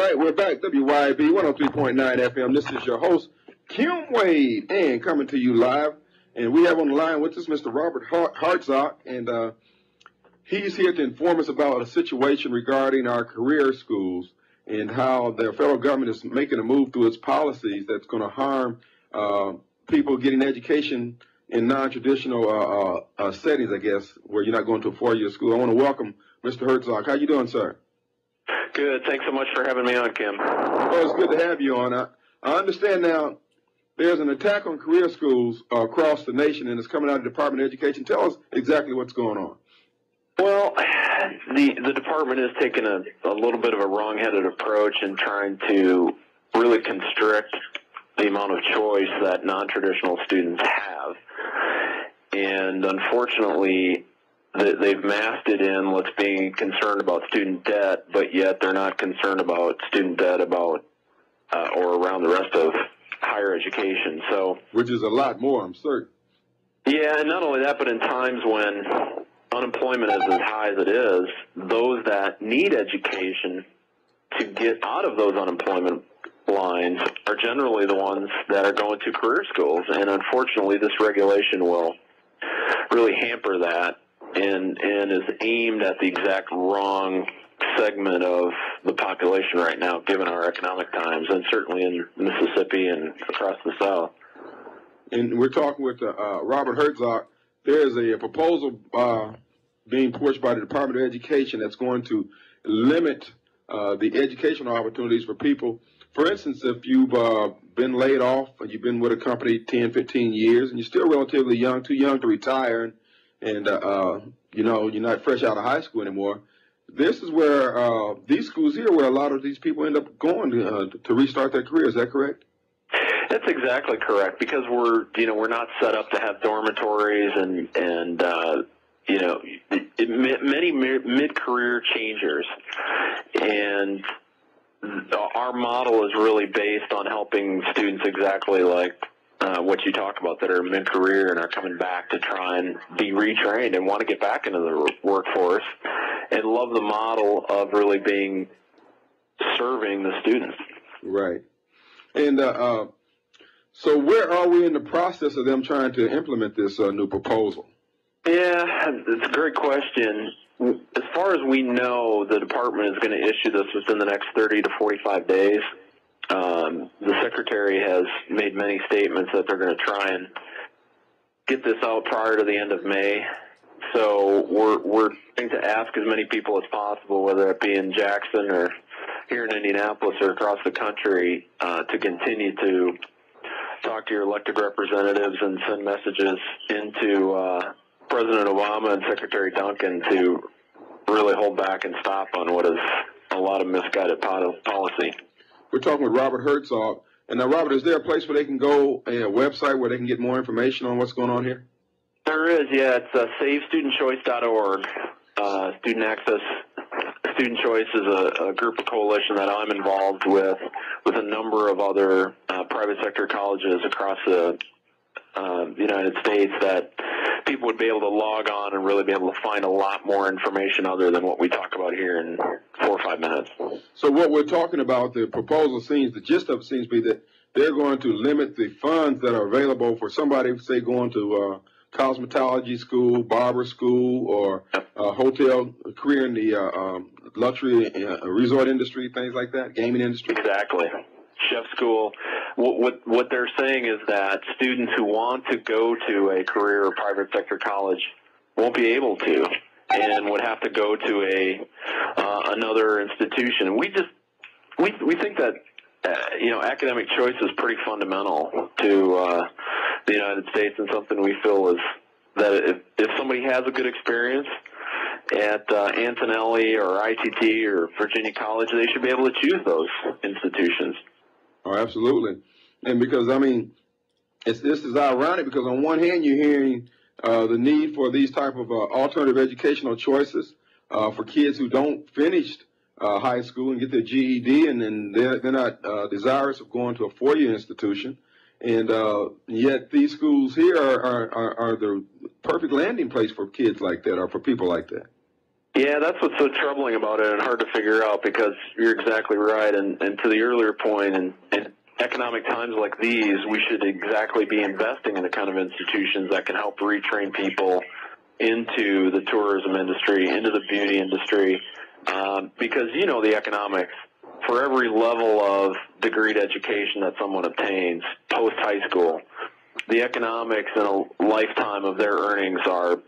right, we're back. WYB 103.9 FM. This is your host, Kim Wade, and coming to you live. And we have on the line with us Mr. Robert Hartzog, and he's here to inform us about a situation regarding our career schools and how the federal government is making a move through its policies that's going to harm people getting education in non-traditional settings, I guess, where you're not going to a four-year school. I want to welcome Mr. Hartzog. How you doing, sir? Good. Thanks so much for having me on, Kim. Well, it's good to have you on. I understand now there's an attack on career schools across the nation, and it's coming out of the Department of Education. Tell us exactly what's going on. Well, the department has taken a little bit of a wrong-headed approach in trying to really constrict the amount of choice that non-traditional students have. And unfortunately, they've masked it in let's be concerned about student debt, but yet they're not concerned about student debt or around the rest of higher education. So, which is a lot more, I'm certain. Yeah, and not only that, but in times when unemployment is as high as it is, those that need education to get out of those unemployment lines are generally the ones that are going to career schools. And unfortunately, this regulation will really hamper that and is aimed at the exact wrong segment of the population right now, given our economic times, and certainly in Mississippi and across the South. And we're talking with Robert Hartzog. There is a proposal being pushed by the Department of Education that's going to limit the educational opportunities for people. For instance, if you've been laid off and you've been with a company 10, 15 years and you're still relatively young, too young to retire, and you know, you're not fresh out of high school anymore, this is where these schools here where a lot of these people end up going to restart their career. Is that correct? That's exactly correct, because we're not set up to have dormitories and many mid-career changers, and our model is really based on helping students exactly like what you talk about, that are mid-career and are coming back to try and be retrained and want to get back into the workforce and love the model of really serving the students. Right. And so where are we in the process of them trying to implement this new proposal? Yeah, it's a great question. As far as we know, the department is going to issue this within the next 30 to 45 days. The secretary has made many statements that they're going to try and get this out prior to the end of May. So we're going to ask as many people as possible, whether it be in Jackson or here in Indianapolis or across the country, to continue to talk to your elected representatives and send messages into President Obama and Secretary Duncan to really hold back and stop on what is a lot of misguided policy. We're talking with Robert Hartzog. And now, Robert, is there a place where they can go, a website where they can get more information on what's going on here? There is, yeah. It's SaveStudentChoice.org. Student Access, Student Choice is a group of coalition that I'm involved with a number of other private sector colleges across the United States, that people would be able to log on and really be able to find a lot more information other than what we talk about here in 4 or 5 minutes. So what we're talking about, the proposal seems, the gist of it seems to be that they're going to limit the funds that are available for somebody, say, going to cosmetology school, barber school, or hotel career in the luxury resort industry, things like that, gaming industry. Exactly. Chef school. What they're saying is that students who want to go to a career or private sector college won't be able to, and would have to go to another institution. We think that academic choice is pretty fundamental to the United States, and something we feel is that if somebody has a good experience at Antonelli or ITT or Virginia College, they should be able to choose those institutions. Oh, absolutely. And because, I mean, this is ironic, because on one hand you're hearing the need for these type of alternative educational choices for kids who don't finish high school and get their GED, and then they're not desirous of going to a four-year institution. And yet these schools here are the perfect landing place for kids like that, or for people like that. Yeah, that's what's so troubling about it and hard to figure out, because you're exactly right. And to the earlier point, in economic times like these, we should exactly be investing in the kind of institutions that can help retrain people into the tourism industry, into the beauty industry, because you know the economics. For every level of degreed education that someone obtains post-high school, the economics in a lifetime of their earnings are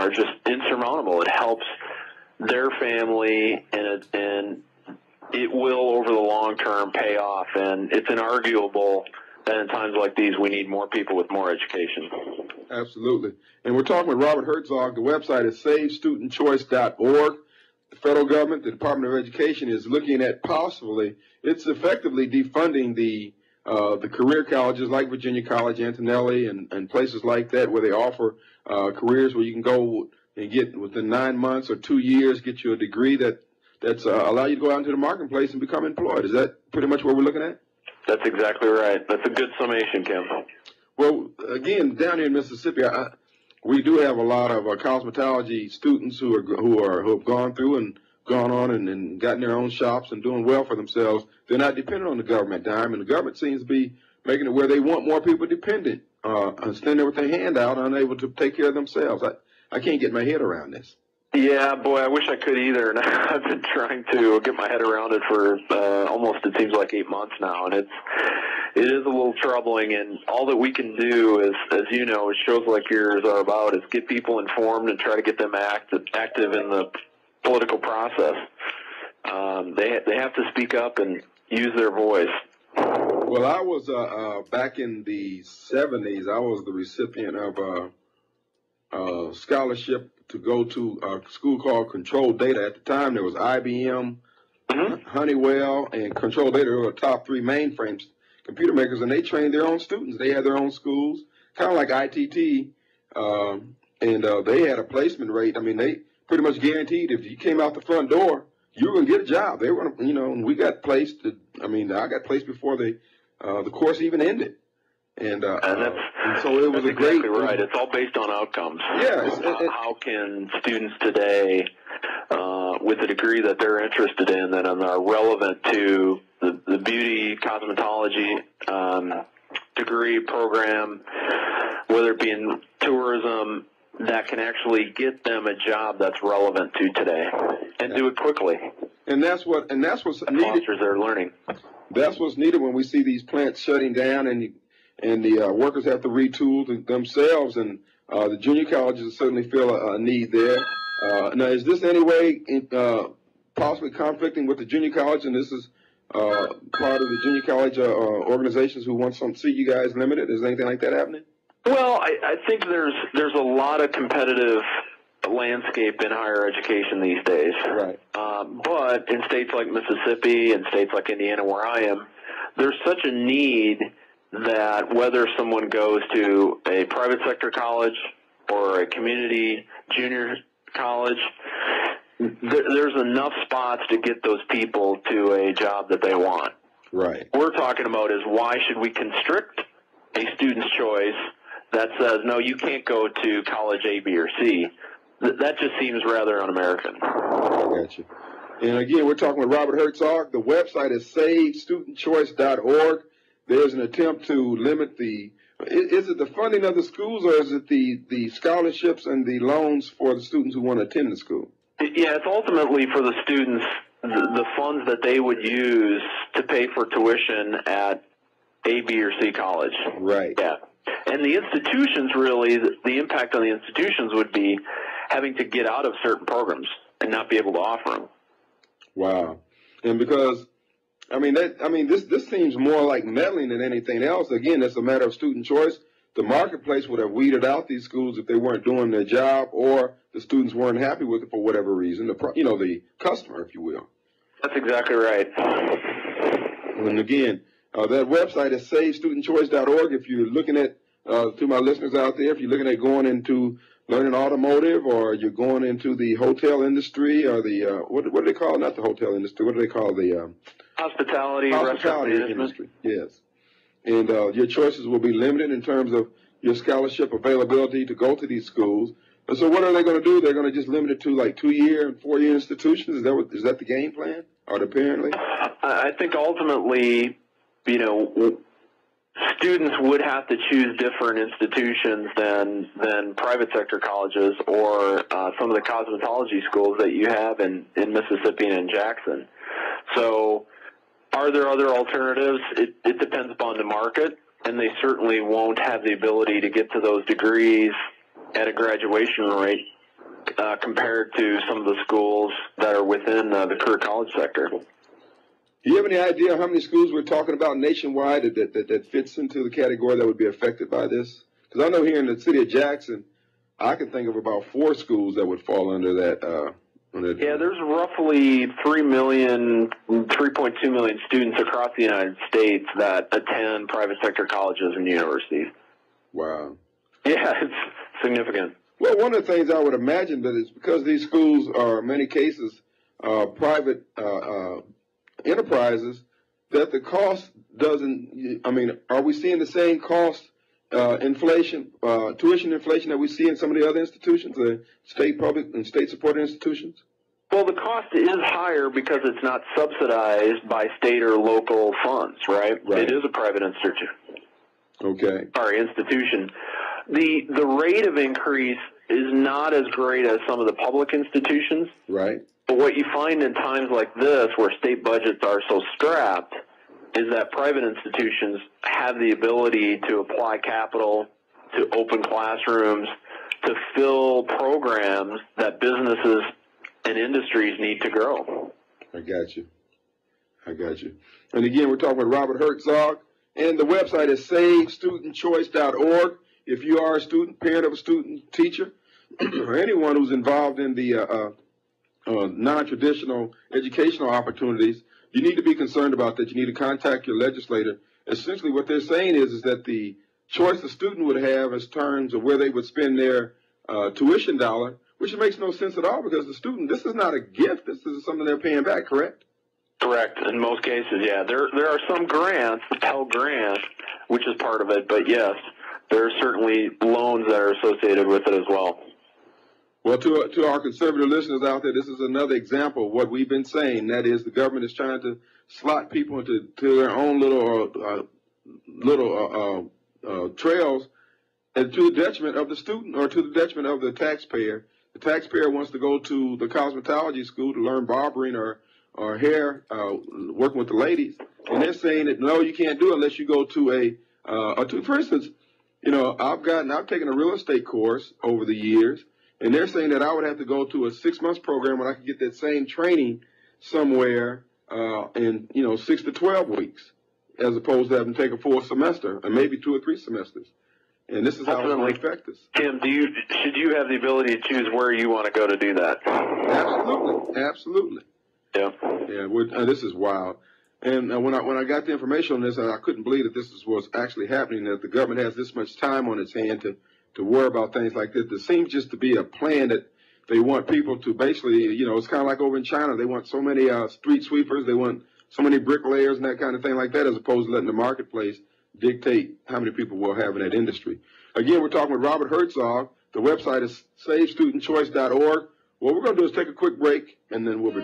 just insurmountable. It helps their family, and it will, over the long term, pay off. And it's inarguable that in times like these, we need more people with more education. Absolutely. And we're talking with Robert Herzog. The website is SaveStudentChoice.org. The federal government, the Department of Education, is looking at it's effectively defunding the career colleges like Virginia College, Antonelli, and places like that, where they offer careers where you can go and get within 9 months or 2 years, get you a degree that's allow you to go out into the marketplace and become employed. Is that pretty much what we're looking at? That's exactly right. That's a good summation, Kim. Well, again, down here in Mississippi, we do have a lot of cosmetology students who have gone through and gone on and gotten their own shops and doing well for themselves. They're not dependent on the government dime, and the government seems to be making it where they want more people dependent, standing there with their hand out, unable to take care of themselves. I can't get my head around this. Yeah, boy, I wish I could either. And I've been trying to get my head around it for almost, it seems like 8 months now, and it is a little troubling. And all that we can do is, as you know, as shows like yours are about, is get people informed and try to get them active in the political process. They have to speak up and use their voice. Well, I was back in the 70s. I was the recipient of a scholarship to go to a school called Control Data. At the time, there was IBM, Honeywell, and Control Data were the top 3 mainframes computer makers, and they trained their own students. They had their own schools, kind of like ITT, and they had a placement rate. I mean, they pretty much guaranteed if you came out the front door, you were going to get a job. They were going to, and we got placed. I got placed before the course even ended. And so it was that's exactly right. It's all based on outcomes. Yeah. How can students today, with a degree that they're interested in, that are relevant to the beauty, cosmetology degree program, whether it be in tourism, that can actually get them a job that's relevant to today, and do it quickly. And that's what's needed. Fosters their learning. That's what's needed when we see these plants shutting down and the workers have to retool themselves, and the junior colleges certainly feel a need there. Now, is this any way possibly conflicting with the junior college, and this is part of the junior college organizations who want to see you guys limited? Is anything like that happening? Well, I think there's a lot of competitive landscape in higher education these days. Right. But in states like Mississippi and states like Indiana, where I am, there's such a need that whether someone goes to a private sector college or a community junior college, there's enough spots to get those people to a job that they want. Right. What we're talking about is, why should we constrict a student's choice that says, no, you can't go to college A, B, or C? That just seems rather un-American. I got you. And again, we're talking with Robert Herzog. The website is SaveStudentChoice.org. There's an attempt to limit is it the funding of the schools, or is it the scholarships and the loans for the students who want to attend the school? Yeah, it's ultimately for the students, the funds that they would use to pay for tuition at A, B, or C college. Right. Yeah. And the institutions, really, the impact on the institutions would be having to get out of certain programs and not be able to offer them. Wow. And because, this seems more like meddling than anything else. Again, it's a matter of student choice. The marketplace would have weeded out these schools if they weren't doing their job, or the students weren't happy with it for whatever reason. The customer, if you will. That's exactly right. And again, that website is SaveStudentChoice.org. If you're looking at, to my listeners out there, if you're looking at going into learning automotive, or you're going into the hotel industry, or the what do they call, not the hotel industry, what do they call the hospitality restaurant industry? Yes. And your choices will be limited in terms of your scholarship availability to go to these schools. And so what are they going to do? They're going to just limit it to like 2-year and 4-year institutions? Is that the game plan? Or apparently? I think ultimately, students would have to choose different institutions than private sector colleges or some of the cosmetology schools that you have in Mississippi and in Jackson. So are there other alternatives? It depends upon the market, and they certainly won't have the ability to get to those degrees at a graduation rate compared to some of the schools that are within the career college sector. Do you have any idea how many schools we're talking about nationwide that fits into the category that would be affected by this? Because I know here in the city of Jackson, I can think of about 4 schools that would fall under that. Yeah, there's roughly 3.2 million students across the United States that attend private sector colleges and universities. Wow. Yeah, it's significant. Well, one of the things I would imagine that is because these schools are in many cases private enterprises, that the cost doesn't, are we seeing the same cost inflation, tuition inflation that we see in some of the other institutions, the state public and state supported institutions? Well, the cost is higher because it's not subsidized by state or local funds, right? It is a private institution. Okay. Sorry, institution. The rate of increase is not as great as some of the public institutions. Right. But what you find in times like this, where state budgets are so strapped, is that private institutions have the ability to apply capital, to open classrooms, to fill programs that businesses and industries need to grow. I got you. And again, we're talking with Robert Herzog, and the website is savestudentchoice.org. If you are a student, parent of a student, teacher, or anyone who's involved in the non-traditional educational opportunities, you need to be concerned about that. You need to contact your legislator. Essentially what they're saying is that the choice the student would have in terms of where they would spend their tuition dollar, which makes no sense at all because the student, this is not a gift. This is something they're paying back, correct? Correct. In most cases, yeah. There are some grants, the Pell Grant, which is part of it, but yes, there are certainly loans that are associated with it as well. Well, to our conservative listeners out there, this is another example of what we've been saying. That is, the government is trying to slot people into their own little trails, and to the detriment of the student or to the detriment of the taxpayer. The taxpayer wants to go to the cosmetology school to learn barbering or hair, working with the ladies, and they're saying that no, you can't do it unless you go to for instance, I've taken a real estate course over the years. And they're saying that I would have to go to a 6-month program when I could get that same training somewhere in 6 to 12 weeks, as opposed to having to take a full semester and maybe 2 or 3 semesters. And this is how it's going to affect us. Tim, should you have the ability to choose where you want to go to do that? Absolutely. Yeah. Yeah. This is wild. And when I got the information on this, I couldn't believe that this is what's actually happening. That the government has this much time on its hand to worry about things like this. There seems just to be a plan that they want people to basically, it's kind of like over in China. They want so many street sweepers. They want so many bricklayers and that kind of thing like that, as opposed to letting the marketplace dictate how many people we'll have in that industry. Again, we're talking with Robert Herzog. The website is savestudentchoice.org. What we're going to do is take a quick break, and then we'll be